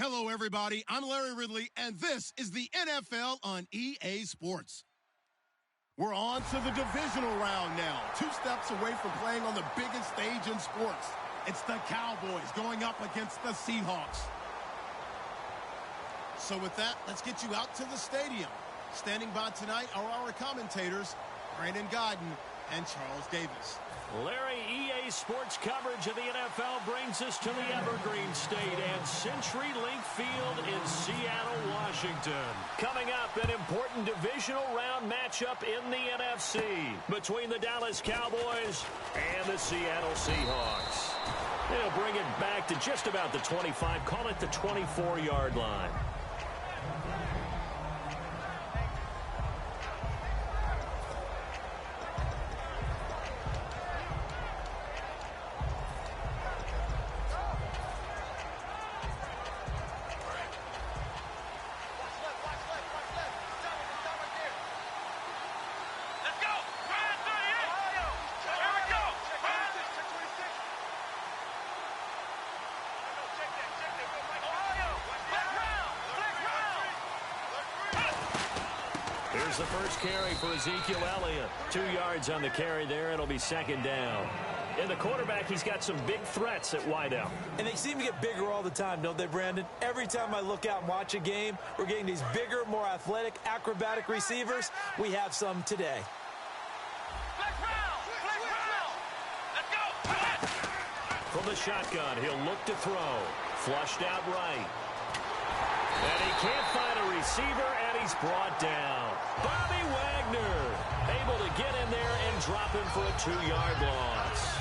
Hello, everybody. I'm Larry Ridley, and this is the NFL on EA Sports. We're on to the divisional round now, 2 steps away from playing on the biggest stage in sports. It's the Cowboys going up against the Seahawks. So with that, let's get you out to the stadium. Standing by tonight are our commentators, Brandon Godden and Charles Davis. Larry, EA Sports coverage of the NFL brings us to the Evergreen State and CenturyLink Field in Seattle, Washington. Coming up, an important divisional round matchup in the NFC between the Dallas Cowboys and the Seattle Seahawks. They'll bring it back to just about the 25, call it the 24-yard line. Here's the first carry for Ezekiel Elliott. 2 yards on the carry there. It'll be second down. And the quarterback, he's got some big threats at wideout. And they seem to get bigger all the time, don't they, Brandon? Every time I look out and watch a game, we're getting these bigger, more athletic, acrobatic receivers. We have some today. From the shotgun, he'll look to throw. Flushed out right. And he can't find a receiver, and he's brought down. Bobby Wagner able to get in there and drop him for a 2-yard loss.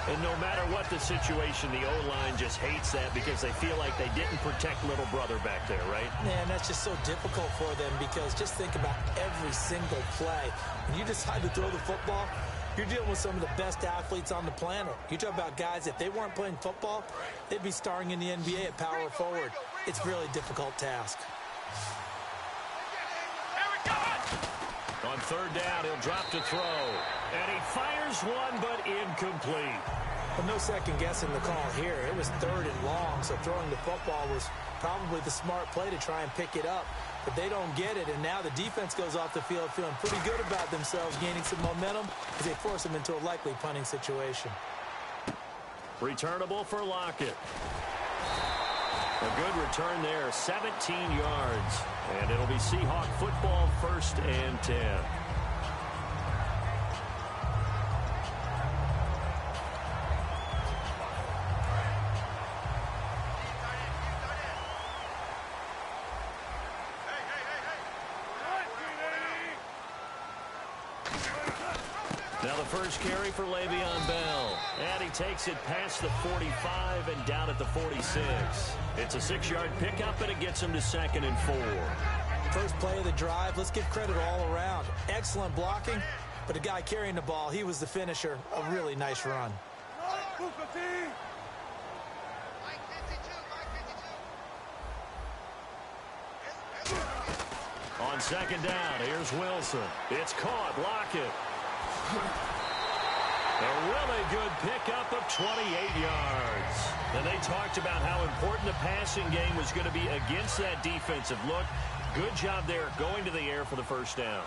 And no matter what the situation, the O-line just hates that because they feel like they didn't protect little brother back there, right? Man, that's just so difficult for them because just think about every single play. When you decide to throw the football, you're dealing with some of the best athletes on the planet. You talk about guys, if they weren't playing football, they'd be starring in the NBA at power forward. It's a really difficult task. On third down, he'll drop to throw. And he fires one, but incomplete. Well, no second guessing the call here. It was 3rd and long, so throwing the football was probably the smart play to try and pick it up. But they don't get it, and now the defense goes off the field feeling pretty good about themselves, gaining some momentum as they force them into a likely punting situation. Returnable for Lockett. A good return there, 17 yards. And it'll be Seahawk football, 1st and 10. Now the first carry for Le'Veon Bell. And he takes it past the 45 and down at the 46. It's a 6-yard pickup, and it gets him to 2nd and 4. First play of the drive, let's give credit all around. Excellent blocking, but the guy carrying the ball, he was the finisher. A really nice run. On second down, here's Wilson. It's caught. Lockett. A really good pickup of 28 yards. And they talked about how important the passing game was going to be against that defensive look. Good job there going to the air for the first down.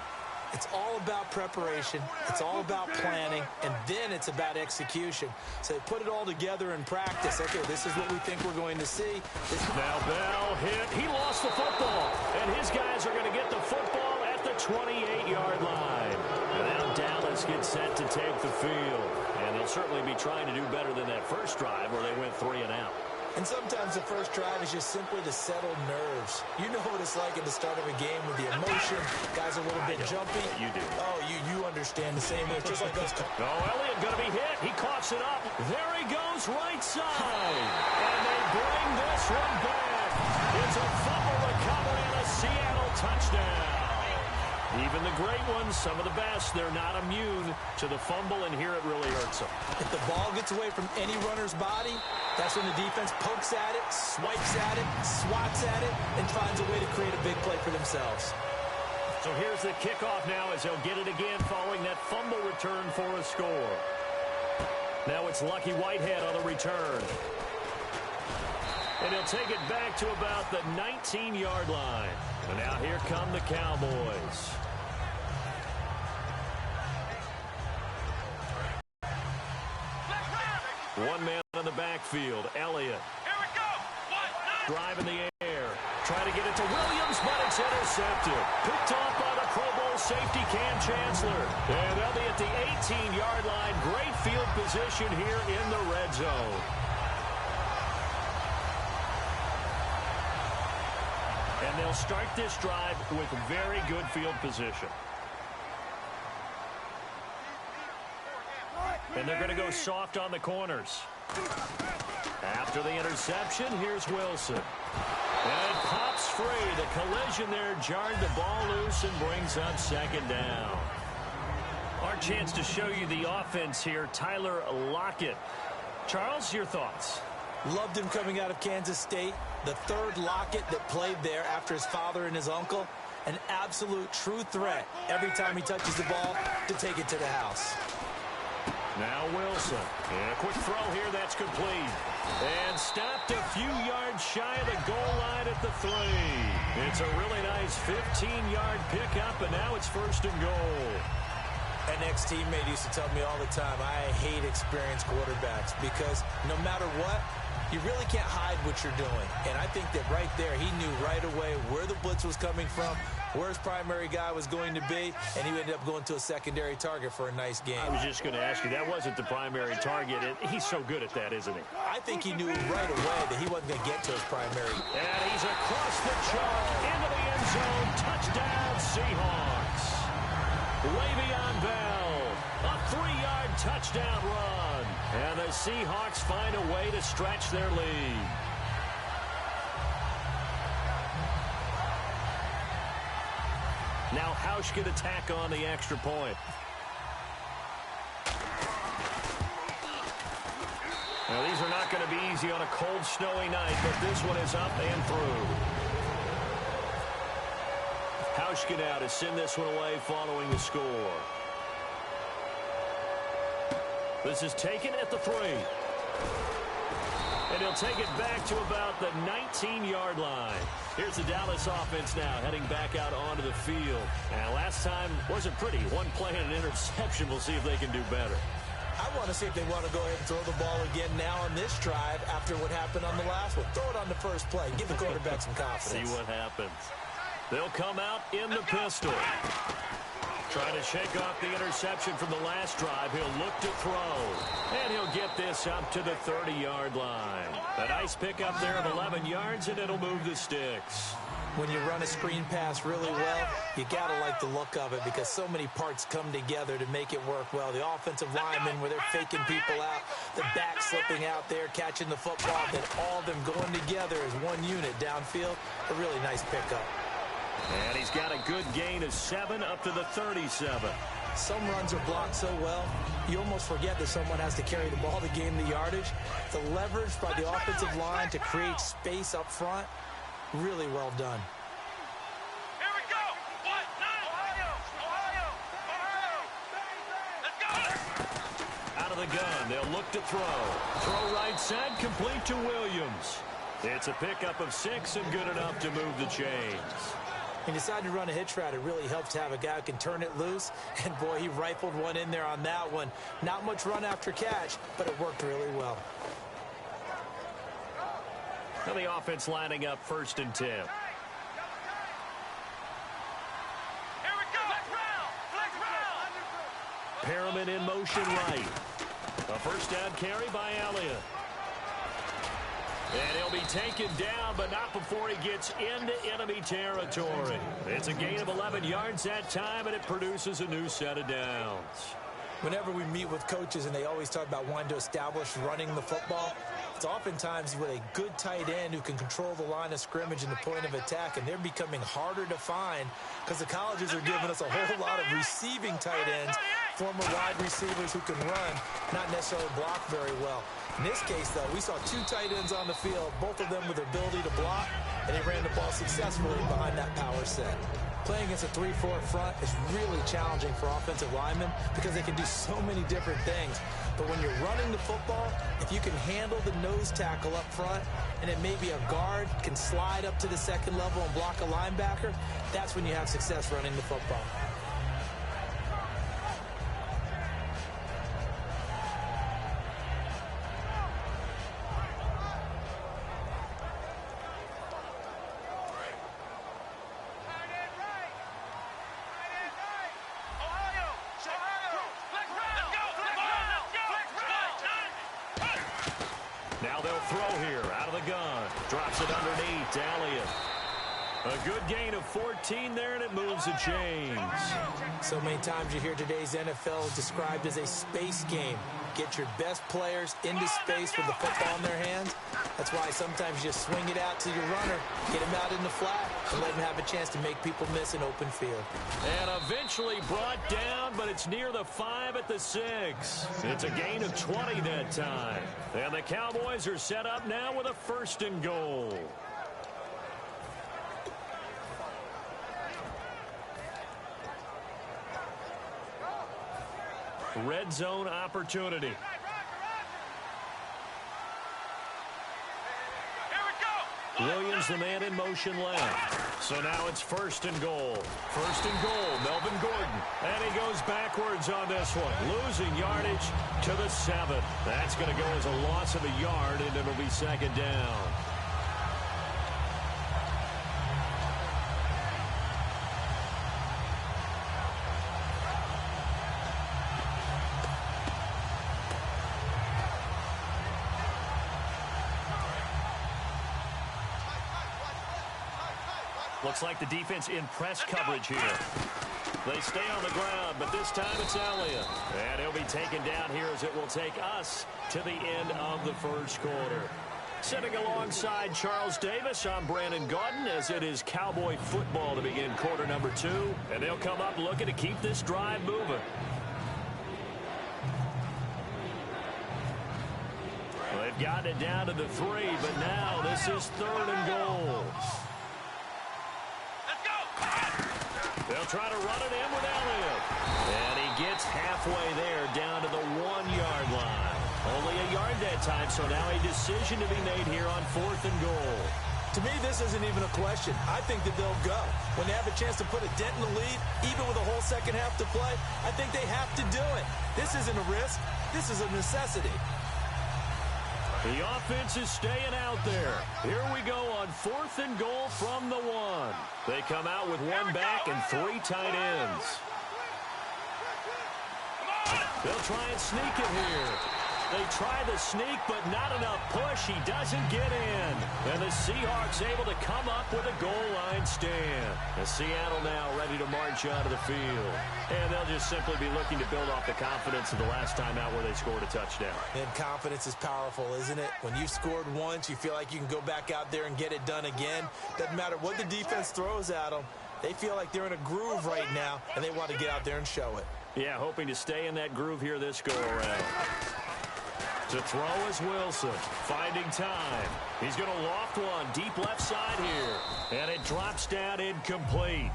It's all about preparation. It's all about planning. And then it's about execution. So they put it all together in practice. Okay, this is what we think we're going to see. Now Bell hit. He lost the football. And his guys are going to get the football at the 28-yard line. And now Dallas gets set to take the field. And they'll certainly be trying to do better than that first drive where they went 3 and out. And sometimes the first drive is just simply to settle nerves. You know what it's like at the start of a game with the emotion. Guys are a little bit jumpy. You do. Oh, you understand the same way. It's just like us. Oh, Elliott going to be hit. He coughs it up. There he goes, right side. And they bring this one back. It's a fumble recovery and a Seattle touchdown. Even the great ones, some of the best, they're not immune to the fumble, and here it really hurts them. If the ball gets away from any runner's body, that's when the defense pokes at it, swipes at it, swats at it, and finds a way to create a big play for themselves. So here's the kickoff now as they'll get it again following that fumble return for a score. Now it's Lucky Whitehead on the return. And he'll take it back to about the 19-yard line. And now here come the Cowboys. One man on the backfield, Elliott. Here we go. Drive in the air. Trying to get it to Williams, but it's intercepted. Picked off by the Pro Bowl safety Cam Chancellor. And they'll be at the 18-yard line. Great field position here in the red zone. And they'll start this drive with very good field position. And they're going to go soft on the corners. After the interception, here's Wilson. And it pops free. The collision there jarred the ball loose and brings up second down. Our chance to show you the offense here, Tyler Lockett. Charles, your thoughts? Loved him coming out of Kansas State. The third Lockett that played there after his father and his uncle. An absolute true threat every time he touches the ball to take it to the house. Now Wilson. And a quick throw here that's complete. And stopped a few yards shy of the goal line at the 3. It's a really nice 15-yard pickup, and now it's first and goal. An ex-teammate used to tell me all the time, I hate experienced quarterbacks because no matter what, you really can't hide what you're doing. And I think that right there, he knew right away where the blitz was coming from, where his primary guy was going to be, and he ended up going to a secondary target for a nice game. I was just going to ask you, that wasn't the primary target. He's so good at that, isn't he? I think he knew right away that he wasn't going to get to his primary. And he's across the chalk into the end zone. Touchdown, Seahawks. Le'Veon Bell, a 3-yard touchdown run. And the Seahawks find a way to stretch their lead. Now Hausch could attack on the extra point. Now these are not going to be easy on a cold, snowy night, but this one is up and through. Hauschka now to send this one away following the score. This is taken at the 3. And he'll take it back to about the 19-yard line. Here's the Dallas offense now heading back out onto the field. And last time wasn't pretty. One play and an interception. We'll see if they can do better. I want to see if they want to go ahead and throw the ball again now on this drive after what happened on the last one. Throw it on the first play. Give the quarterback some confidence. See what happens. They'll come out in the pistol. Trying to shake off the interception from the last drive. He'll look to throw. And he'll get this up to the 30-yard line. A nice pickup there of 11 yards, and it'll move the sticks. When you run a screen pass really well, you got to like the look of it because so many parts come together to make it work well. The offensive linemen where they're faking people out, the back slipping out there, catching the football, then all of them going together as one unit downfield. A really nice pickup. And he's got a good gain of 7 up to the 37. Some runs are blocked so well, you almost forget that someone has to carry the ball to gain the yardage. The leverage by the offensive line to create space up front, really well done. Here we go. What? Ohio. Let's go. Out of the gun, they'll look to throw. Throw right side, complete to Williams. It's a pickup of 6 and good enough to move the chains. He decided to run a hitch route. It really helps to have a guy who can turn it loose. And, boy, he rifled one in there on that one. Not much run after catch, but it worked really well. Now the offense lining up 1st and 10. Here we go. Perriman in motion right. A first down carry by Elliott. And he'll be taken down, but not before he gets into enemy territory. It's a gain of 11 yards that time, and it produces a new set of downs. Whenever we meet with coaches and they always talk about wanting to establish running the football, it's oftentimes with a good tight end who can control the line of scrimmage and the point of attack, and they're becoming harder to find because the colleges are giving us a whole lot of receiving tight ends former wide receivers who can run, not necessarily block very well. In this case, though, we saw two tight ends on the field, both of them with the ability to block, and they ran the ball successfully behind that power set. Playing against a 3-4 front is really challenging for offensive linemen because they can do so many different things. But when you're running the football, if you can handle the nose tackle up front, and then maybe a guard can slide up to the second level and block a linebacker, that's when you have success running the football. Now they'll throw here out of the gun. Drops it underneath to Elliott. A good gain of 14 there, and it moves the chains. So many times you hear today's NFL described as a space game. Get your best players into space with the football in their hands. That's why sometimes you just swing it out to your runner, get him out in the flat, and let him have a chance to make people miss an open field. And eventually brought down, but it's near the 5 at the 6. It's a gain of 20 that time. And the Cowboys are set up now with a 1st and goal. Red zone opportunity. Williams, the man in motion left. So now it's 1st and goal. 1st and goal, Melvin Gordon. And he goes backwards on this one. Losing yardage to the 7. That's going to go as a loss of a yard, and it'll be 2nd down. Looks like the defense in press coverage here. They stay on the ground, but this time it's Elliott. And he'll be taken down here as it will take us to the end of the 1st quarter. Sitting alongside Charles Davis, I'm Brandon Gaudin as it is Cowboy football to begin quarter number 2. And they'll come up looking to keep this drive moving. They've gotten it down to the 3, but now this is 3rd and goal. They'll try to run it in with Elliott. And he gets halfway there down to the 1-yard line. Only a yard that time, so now a decision to be made here on 4th and goal. To me, this isn't even a question. I think that they'll go. When they have a chance to put a dent in the lead, even with a whole second half to play, I think they have to do it. This isn't a risk. This is a necessity. The offense is staying out there. Here we go on 4th and goal from the 1. They come out with 1 back and 3 tight ends. They'll try and sneak it here. They try the sneak, but not enough push. He doesn't get in. And the Seahawks able to come up with a goal line stand. And Seattle now ready to march out of the field. And they'll just simply be looking to build off the confidence of the last time out where they scored a touchdown. And confidence is powerful, isn't it? When you've scored once, you feel like you can go back out there and get it done again. Doesn't matter what the defense throws at them. They feel like they're in a groove right now, and they want to get out there and show it. Yeah, hoping to stay in that groove here this go-around. To throw is Wilson, finding time. He's going to loft one deep left side here. And it drops down incomplete.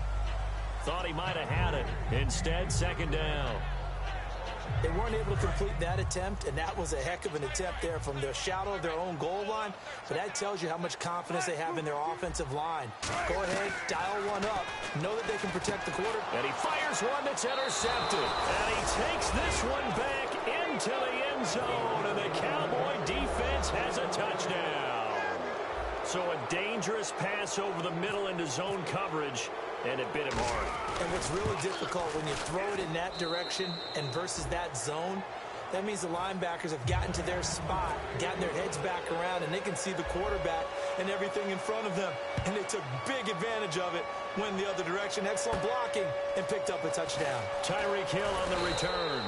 Thought he might have had it. Instead, 2nd down. They weren't able to complete that attempt, and that was a heck of an attempt there from the shadow of their own goal line. But that tells you how much confidence they have in their offensive line. Go ahead, dial one up. Know that they can protect the quarter. And he fires one that's intercepted. And he takes this one back into the end zone. And the Cowboy defense has a touchdown. So a dangerous pass over the middle into zone coverage. And it bit him hard. And what's really difficult when you throw it in that direction and versus that zone, that means the linebackers have gotten to their spot, gotten their heads back around, and they can see the quarterback and everything in front of them. And they took big advantage of it, went the other direction, excellent blocking, and picked up a touchdown. Tyreek Hill on the return.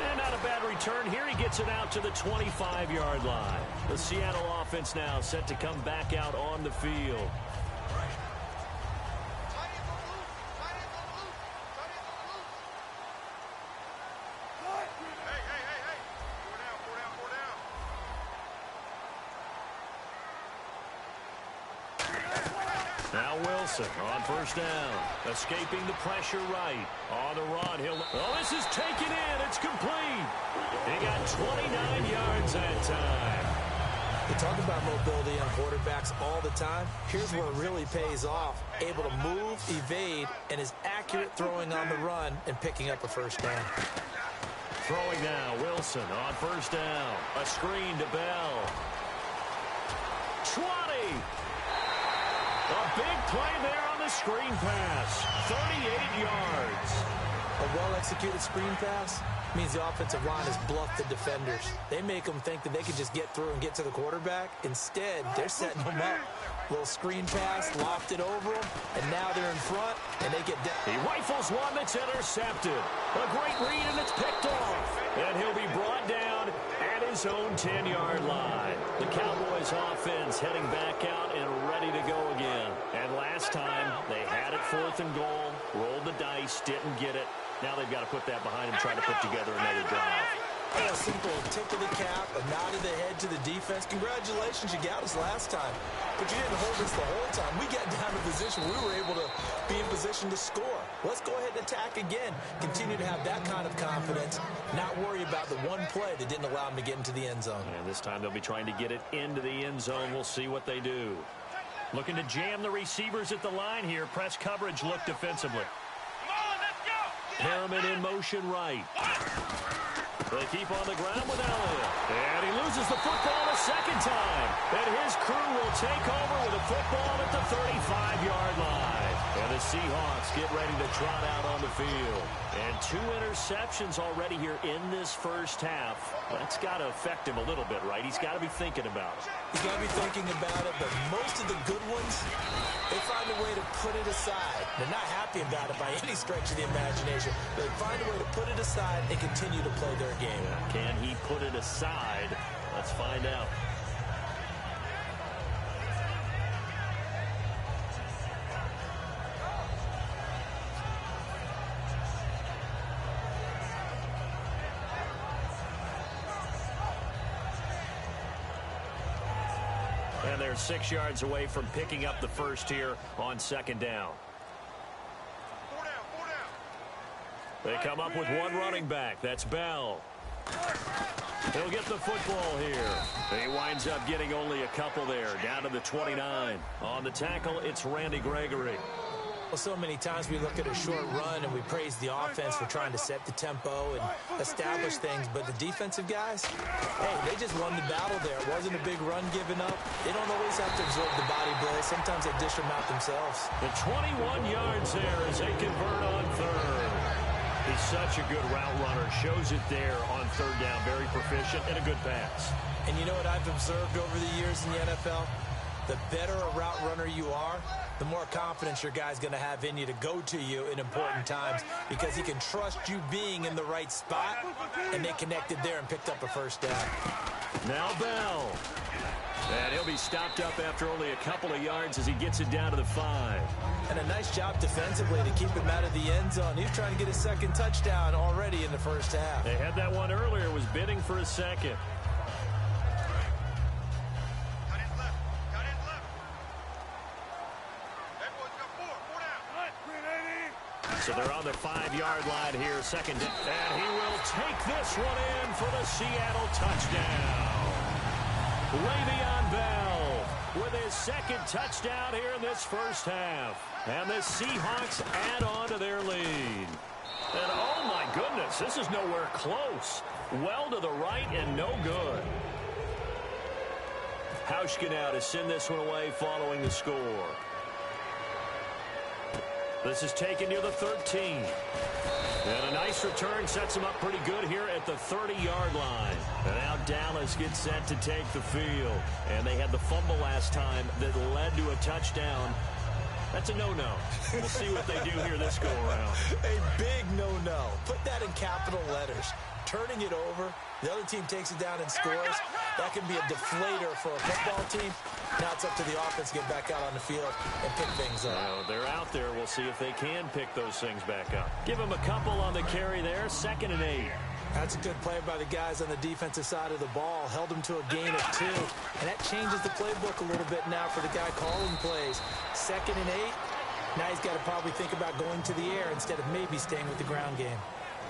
And not a bad return. Here he gets it out to the 25-yard line. The Seattle offense now set to come back out on the field. Now Wilson on first down. Escaping the pressure right. On the run. Oh, this is taken in. It's complete. He got 29 yards that time. We talk about mobility on quarterbacks all the time. Here's where it really pays off. Able to move, evade, and is accurate throwing on the run and picking up a first down. Throwing now. Wilson on first down. A screen to Bell. 20. A big play there on the screen pass. 38 yards. A well-executed screen pass means the offensive line has bluffed the defenders. They make them think that they can just get through and get to the quarterback. Instead, they're setting them up. Little screen pass, lofted over them, and now they're in front, and they get down. He rifles one that's intercepted. A great read, and it's picked off. And he'll be brought down at his own 10-yard line. The Cowboys offense heading back out and ready to go again. And last time, they had it 4th and goal, rolled the dice, didn't get it. Now they've got to put that behind them, try to put together another drive. A simple tip of the cap, a nod of the head to the defense. Congratulations, you got us last time. But you didn't hold us the whole time. We got down to position. We were able to be in position to score. Let's go ahead and attack again. Continue to have that kind of confidence. Not worry about the one play that didn't allow them to get into the end zone. And this time they'll be trying to get it into the end zone. We'll see what they do. Looking to jam the receivers at the line here. Press coverage look defensively. Harriman in motion right. They keep on the ground with Elliott. And he loses the football a second time. And his crew will take over with a football at the 35-yard line. And the Seahawks get ready to trot out on the field. And 2 interceptions already here in this first half. That's got to affect him a little bit, right? He's got to be thinking about it. He's got to be thinking about it, but most of the good ones, they find a way to put it aside. They're not happy about it by any stretch of the imagination. They find a way to put it aside and continue to play their game. Can he put it aside? Let's find out. And they're 6 yards away from picking up the first here on second down. They come up with one running back. That's Bell. He'll get the football here. He winds up getting only a couple there, down to the 29. On the tackle, it's Randy Gregory. Well, so many times we look at a short run and we praise the offense for trying to set the tempo and establish things, but the defensive guys, hey, they just won the battle there. It wasn't a big run given up. They don't always have to absorb the body blows. Sometimes they dish them out themselves. The 21 yards there as they convert on third. He's such a good route runner. Shows it there on third down. Very proficient and a good pass. And you know what I've observed over the years in the NFL? The better a route runner you are, the more confidence your guy's going to have in you to go to you in important times because he can trust you being in the right spot, and they connected there and picked up a first down. Now Bell. And he'll be stopped up after only a couple of yards as he gets it down to the 5. And a nice job defensively to keep him out of the end zone. He was trying to get his second touchdown already in the first half. They had that one earlier, was bidding for a second. So they're on the 5-yard line here, second down. And he will take this one in for the Seattle touchdown. Le'Veon Bell with his second touchdown here in this first half. And the Seahawks add on to their lead. And oh my goodness, this is nowhere close. Well to the right and no good. Hauschka now to send this one away following the score. This is taken near the 13. And a nice return sets him up pretty good here at the 30-yard line. And now Dallas gets set to take the field. And they had the fumble last time that led to a touchdown. That's a no-no. We'll see what they do here this go-around. A big no-no. Put that in capital letters. Turning it over, the other team takes it down and scores. That can be a deflator for a football team. Now it's up to the offense to get back out on the field and pick things up. Well, they're out there. We'll see if they can pick those things back up. Give them a couple on the carry there. 2nd and 8. That's a good play by the guys on the defensive side of the ball. Held them to a gain of 2. And that changes the playbook a little bit now for the guy calling plays. 2nd and 8. Now he's got to probably think about going to the air instead of maybe staying with the ground game.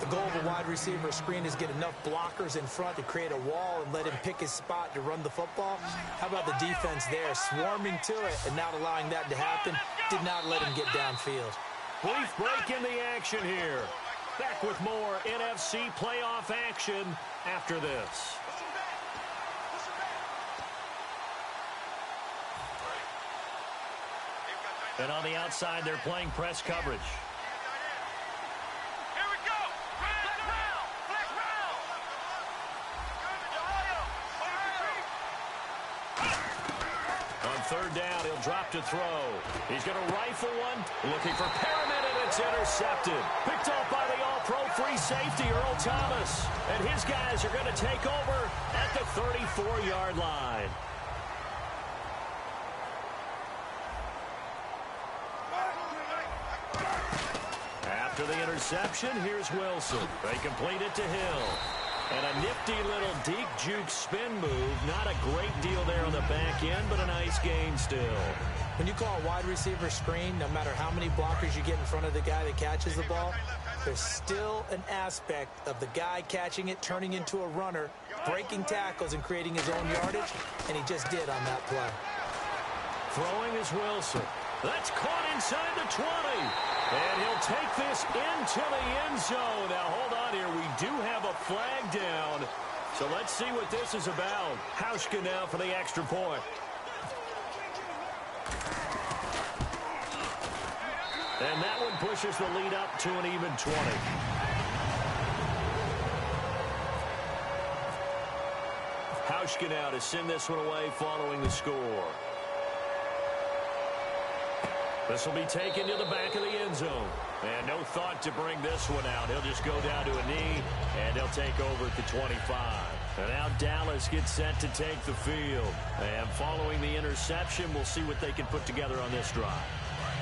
The goal of a wide receiver screen is get enough blockers in front to create a wall and let him pick his spot to run the football. How about the defense there, swarming to it and not allowing that to happen? Did not let him get downfield. Brief break in the action here. Back with more NFC playoff action after this. And on the outside, they're playing press coverage. Here we go. Flag round. Flag round. On 3rd down, he'll drop to throw. He's going to rifle one. Looking for Perriman, and it's intercepted. Picked off by the all-pro free safety, Earl Thomas. And his guys are going to take over at the 34-yard line. After the interception, here's Wilson. They complete it to Hill. And a nifty little deep juke spin move. Not a great deal there on the back end, but a nice gain still. When you call a wide receiver screen, no matter how many blockers you get in front of the guy that catches the ball, there's still an aspect of the guy catching it, turning into a runner, breaking tackles and creating his own yardage, and he just did on that play. Throwing is Wilson. That's caught inside the 20. And he'll take this into the end zone. Now, hold on here. We do have a flag down. So let's see what this is about. Hauschka now for the extra point. And that one pushes the lead up to an even 20. Hauschka now to send this one away following the score. This will be taken to the back of the end zone. And no thought to bring this one out. He'll just go down to a knee, and they'll take over at the 25. And now Dallas gets set to take the field. And following the interception, we'll see what they can put together on this drive.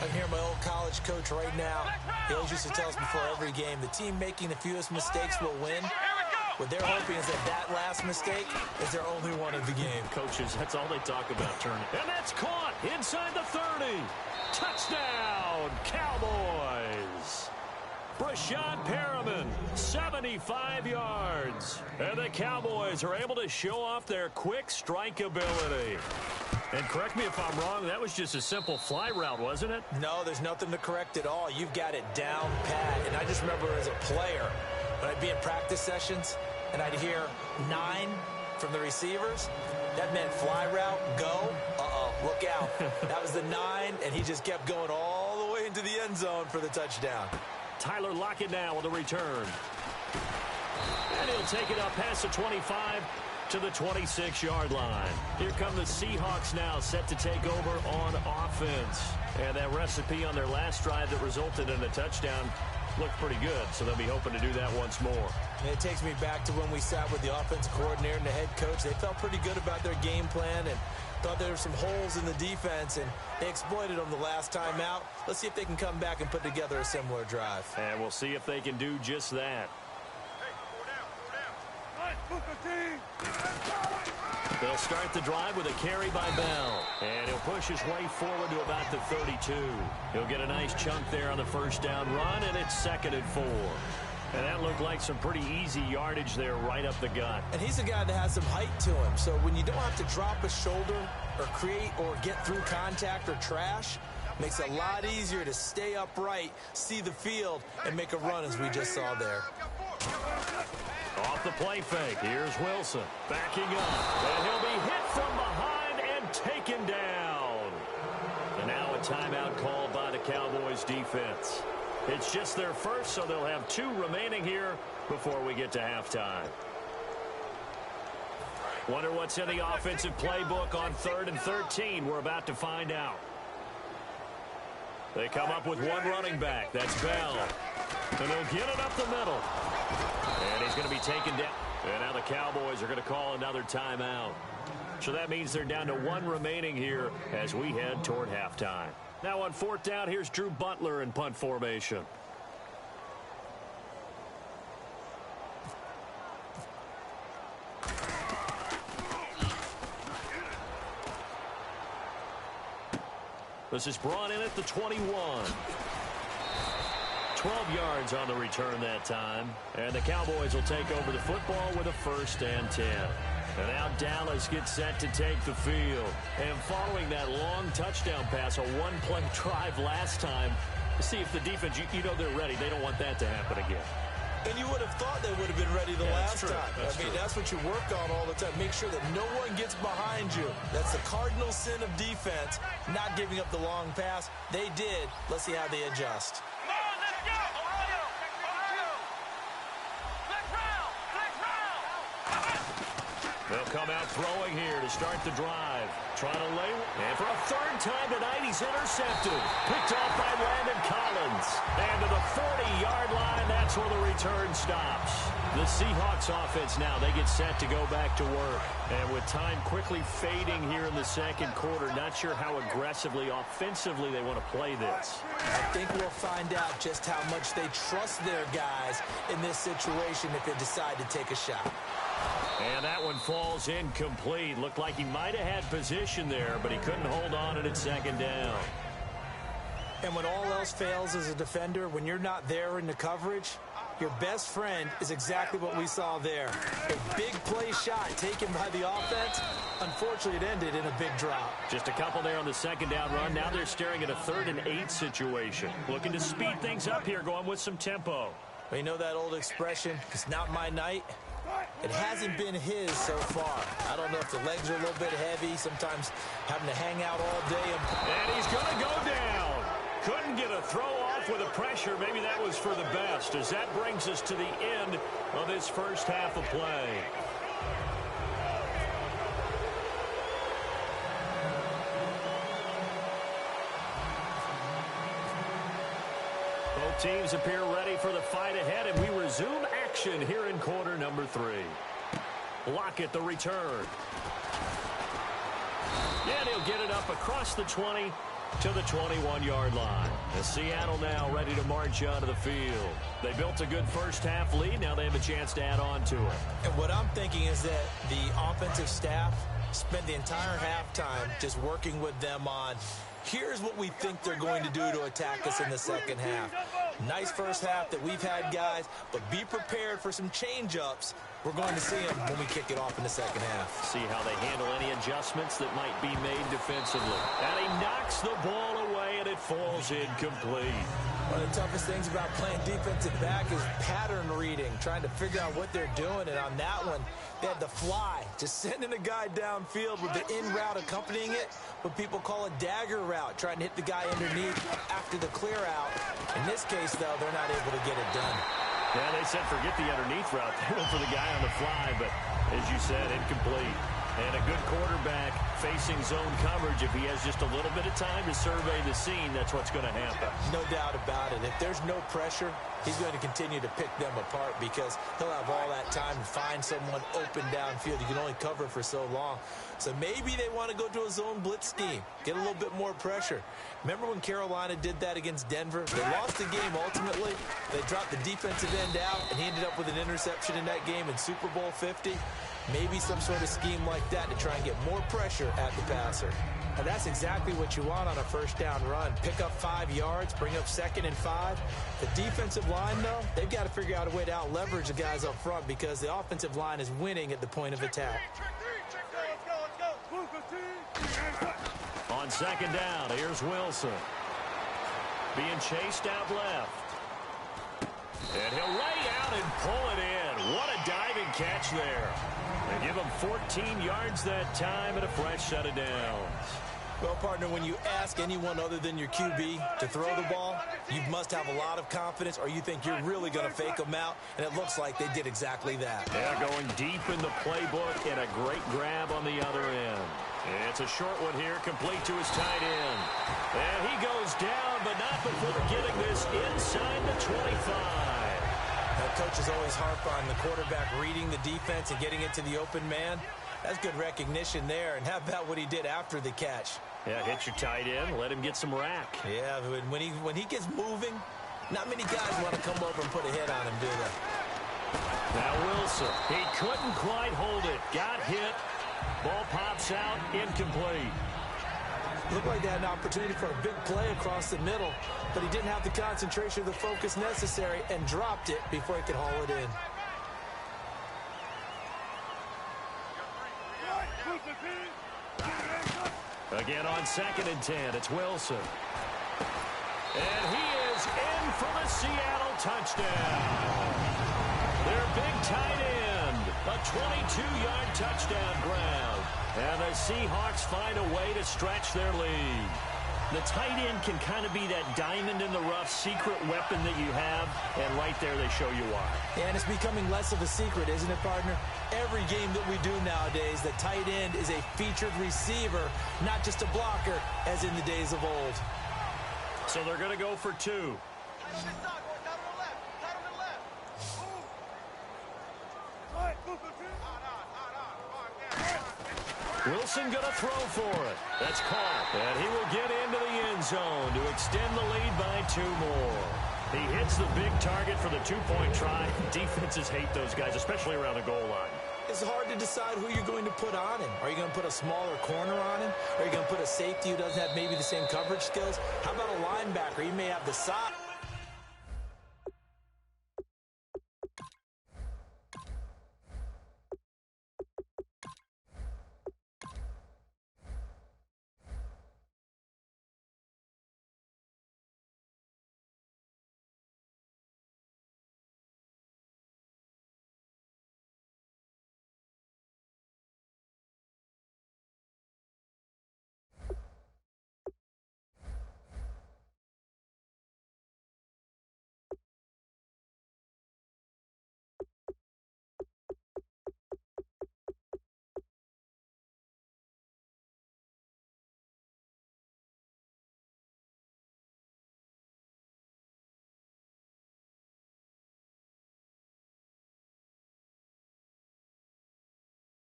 I can hear my old college coach right now. He always used to tell us before every game, the team making the fewest mistakes will win. What they're hoping is that last mistake is their only one of the game. Coaches, that's all they talk about, turning. And that's caught inside the 30. Touchdown, Cowboys. Brashad Perriman, 75 yards. And the Cowboys are able to show off their quick strike ability. And correct me if I'm wrong, that was just a simple fly route, wasn't it? No, there's nothing to correct at all. You've got it down pat. And I just remember as a player, when I'd be in practice sessions and I'd hear 9 from the receivers, that meant fly route, go, look out. That was the 9, and he just kept going all the way into the end zone for the touchdown. Tyler Lockett now with a return. And he'll take it up past the 25 to the 26-yard line. Here come the Seahawks now set to take over on offense. And that recipe on their last drive that resulted in a touchdown looked pretty good, so they'll be hoping to do that once more. And it takes me back to when we sat with the offensive coordinator and the head coach. They felt pretty good about their game plan and thought there were some holes in the defense, and they exploited them the last time out. Let's see if they can come back and put together a similar drive. And we'll see if they can do just that. They'll start the drive with a carry by Bell. And he'll push his way forward to about the 32. He'll get a nice chunk there on the first down run, and it's 2nd and 4. And that looked like some pretty easy yardage there right up the gut. And he's a guy that has some height to him. So when you don't have to drop a shoulder or create or get through contact or trash, makes it a lot easier to stay upright, see the field, and make a run as we just saw there. Off the play fake, here's Wilson backing up, and he'll be hit from behind and taken down. And now a timeout called by the Cowboys defense. It's just their first, so they'll have 2 remaining here before we get to halftime. Wonder what's in the offensive playbook on 3rd and 13. We're about to find out. They come up with one running back. That's Bell. And they'll get it up the middle. And he's going to be taken down. And now the Cowboys are going to call another timeout. So that means they're down to 1 remaining here as we head toward halftime. Now on 4th down, here's Drew Butler in punt formation. This is brought in at the 21. 12 yards on the return that time. And the Cowboys will take over the football with a 1st and 10. And now Dallas gets set to take the field. And following that long touchdown pass, a one-play drive last time, see if the defense, you know they're ready. They don't want that to happen again. And you would have thought they would have been ready the last time. That's what you work on all the time. Make sure that no one gets behind you. That's the cardinal sin of defense, not giving up the long pass. They did. Let's see how they adjust. Come on, let's go! Ohio! Flex round! They'll come out throwing here to start the drive. Trying to lay. And for a 3rd time tonight, he's intercepted. Picked off by Landon Collins. And to the 40-yard line, that's where the return stops. The Seahawks offense now, they get set to go back to work. And with time quickly fading here in the 2nd quarter, not sure how aggressively, offensively they want to play this. I think we'll find out just how much they trust their guys in this situation if they decide to take a shot. And that one falls incomplete. Looked like he might have had position there, but he couldn't hold on it at 2nd down. And when all else fails as a defender, when you're not there in the coverage, your best friend is exactly what we saw there. A big play shot taken by the offense. Unfortunately, it ended in a big drop. Just a couple there on the 2nd down run. Now they're staring at a 3rd and 8 situation. Looking to speed things up here, going with some tempo. Well, you know that old expression, it's not my night? It hasn't been his so far. I don't know if the legs are a little bit heavy, sometimes having to hang out all day. And he's going to go down. Couldn't get a throw off with the pressure. Maybe that was for the best, as that brings us to the end of this 1st half of play. Both teams appear ready for the fight ahead, and we resume action here in quarter number 3. Lockett the return. And he'll get it up across the 20 to the 21-yard line. And Seattle now ready to march onto the field. They built a good 1st half lead. Now they have a chance to add on to it. And what I'm thinking is that the offensive staff spent the entire halftime just working with them on, here's what we think they're going to do to attack us in the 2nd half. Nice 1st half that we've had, guys, but be prepared for some change-ups. We're going to see them when we kick it off in the 2nd half. See how they handle any adjustments that might be made defensively. And he knocks the ball away, and it falls incomplete. One of the toughest things about playing defensive back is pattern reading, trying to figure out what they're doing. And on that one, they had the fly, just sending a guy downfield with the in route accompanying it, what people call a dagger route, trying to hit the guy underneath after the clear out. In this case, though, they're not able to get it done. Yeah, they said forget the underneath route. They went for the guy on the fly, but as you said, incomplete. And a good quarterback facing zone coverage. If he has just a little bit of time to survey the scene, that's what's going to happen. No doubt about it. If there's no pressure, he's going to continue to pick them apart because he'll have all that time to find someone open downfield. You can only cover for so long. So maybe they want to go to a zone blitz scheme, get a little bit more pressure. Remember when Carolina did that against Denver? They lost the game ultimately. They dropped the defensive end out, and he ended up with an interception in that game in Super Bowl 50. Maybe some sort of scheme like that to try and get more pressure at the passer. And that's exactly what you want on a 1st down run. Pick up 5 yards, bring up 2nd and 5. The defensive line, though, they've got to figure out a way to out-leverage the guys up front because the offensive line is winning at the point of attack. On 2nd down, here's Wilson. Being chased out left. And he'll lay out and pull it in. What a diving catch there. They give him 14 yards that time and a fresh set of downs. Well, partner, when you ask anyone other than your QB to throw the ball, you must have a lot of confidence or you think you're really going to fake them out, and it looks like they did exactly that. They're going deep in the playbook and a great grab on the other end. It's a short one here, complete to his tight end. And he goes down, but not before getting this inside the 25. Coaches always harp on the quarterback reading the defense and getting it to the open man. That's good recognition there. And how about what he did after the catch? Yeah, hit your tight end, let him get some rack. Yeah, when he gets moving, not many guys want to come over and put a hit on him, do they? Now Wilson, he couldn't quite hold it. Got hit. Ball pops out, incomplete. Looked like they had an opportunity for a big play across the middle, but he didn't have the concentration or the focus necessary and dropped it before he could haul it in. Again on 2nd and 10, it's Wilson. And he is in for the Seattle touchdown. Their big tight end, a 22-yard touchdown grab. And the Seahawks find a way to stretch their lead. The tight end can kind of be that diamond in the rough secret weapon that you have, and right there they show you why. And it's becoming less of a secret, isn't it, partner? Every game that we do nowadays, the tight end is a featured receiver, not just a blocker, as in the days of old. So they're going to go for 2. Wilson going to throw for it. That's caught. And he will get into the end zone to extend the lead by 2 more. He hits the big target for the 2-point try. Defenses hate those guys, especially around the goal line. It's hard to decide who you're going to put on him. Are you going to put a smaller corner on him? Are you going to put a safety who doesn't have maybe the same coverage skills? How about a linebacker? He may have the size.